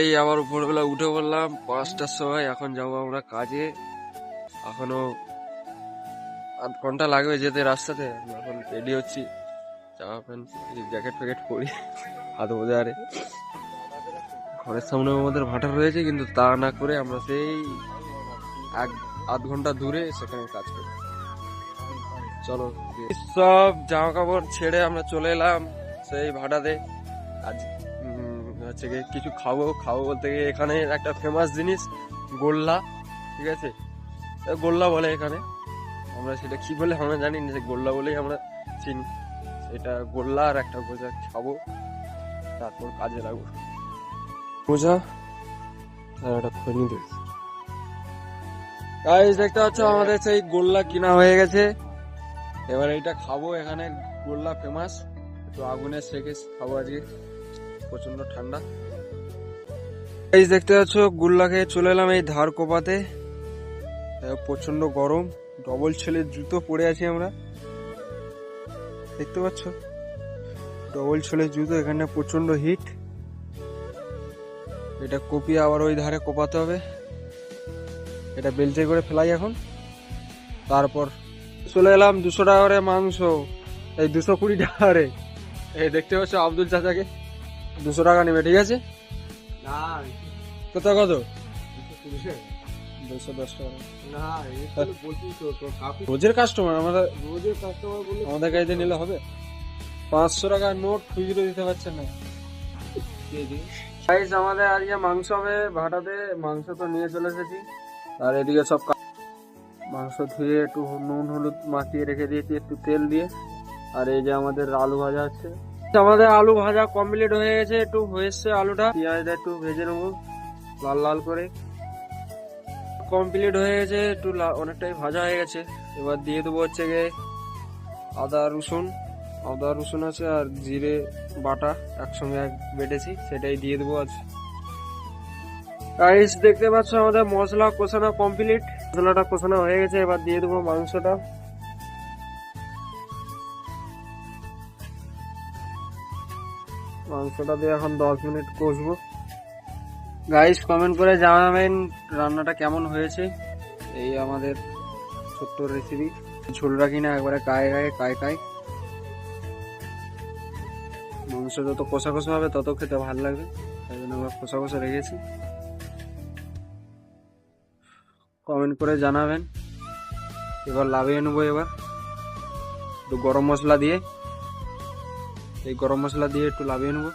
এই আবার উপরবেলা উঠে পড়লাম 5টার সময়। এখন যাবো আমরা কাজে। এখনো আধ ঘন্টা লাগবে যেতে রাস্তাতে। আমরা এখন রেডি হচ্ছি, জামা প্যান্ট জ্যাকেট ফ্যাকেট পরি, হাত মোজা। আরে ঘরের সামনে আমাদের ভাটা রয়েছে, কিন্তু তা না করে আমরা সেই আধ ঘন্টা দূরে সেখানে কাজ করি। চলো, সব জামা কাপড় ছেড়ে আমরা চলে এলাম সেই ভাটাতে। আজ হচ্ছে গিয়ে কিছু খাবো বলতে গিয়ে এখানে একটা ফেমাস জিনিস গোল্লা, ঠিক আছে? গোল্লা বলে এখানে, আমরা সেটা কি বলে আমরা জানি না, গোল্লা বলেই আমরা চিনি। সেটা গোল্লা আর একটা গোজা খাবো, তারপর কাজে লাগবো। গোজা আর একটা খনি দেব। গাইস দেখতে পাচ্ছ আমাদের সেই গোল্লা কিনা হয়ে গেছে। এবার এইটা খাবো, এখানে গোল্লা ফেমাস। একটু আগুনে সেকে খাবো আজকে, প্রচন্ড ঠান্ডা। গাইস দেখতে পাচ্ছ গোল্লা খেয়ে চলে এলাম এই ধার কোপাতে। প্রচন্ড গরম, ডবল ছেলের জুতো পরে আছি আমরা, দেখতে পাচ্ছ ডবল ছেলের জুতো। এখানে প্রচন্ড হিট। এটা কপিয়ে আবার ওই ধারে কোপাতে হবে। এটা বেলচে করে ফেলাই এখন। তারপর চলে এলাম 200 টাকা করে মাংস, এই 220 টাকা করে। এই দেখতে পাচ্ছ আব্দুল চাচাকে 200 টাকা নেবে, ঠিক আছে? কত 210 টাকা। রোজের কাস্টমার আমাদের গাড়িতে নিলে হবে? 500 টাকার নোট খুচরো দিতে পারছেন না। আমাদের আজকে মাংস হবে ভাটাতে। মাংস তো নিয়ে চলে এসেছি, আর এদিকে সব মাংস ধুয়ে একটু নুন হলুদ মাখিয়ে রেখে দিয়েছি একটু তেল দিয়ে। আর এই যে আমাদের আলু ভাজা আছে। আমাদের আলু ভাজা কমপ্লিট হয়ে গেছে, একটু হয়েছে আলুটা। পেঁয়াজটা একটু ভেজে নেবো লাল লাল করে। কমপ্লিট হয়ে গেছে, একটু অনেকটাই ভাজা হয়ে গেছে। এবার দিয়ে দেবো হচ্ছে গিয়ে আদা রসুন আছে আর জিরে বাটা একসঙ্গে বেটেছি, সেটাই দিয়ে দেবো আজ। গাইস দেখতে পাচ্ছ আমাদের মশলা কষানো কমপ্লিট। মশলাটা কষানো হয়ে গেছে, এবার দিয়ে দেবো মাংসটা। মাংসটা দিয়ে এখন 10 মিনিট কষবো। গাইস কমেন্ট করে জানাবেন রান্নাটা কেমন হয়েছে। এই আমাদের ছোট্ট রেসিপি। ঝোল রাখি না, একবারে কায়। মাংস যত কষা হবে তত খেতে ভালো লাগবে, তাই জন্য আমরা কষা রেখেছি। কমেন্ট করে জানাবেন। এবার লাভিয়ে নেবো। এবার একটু গরম মশলা দিয়ে একটু লাভিয়ে নেবো।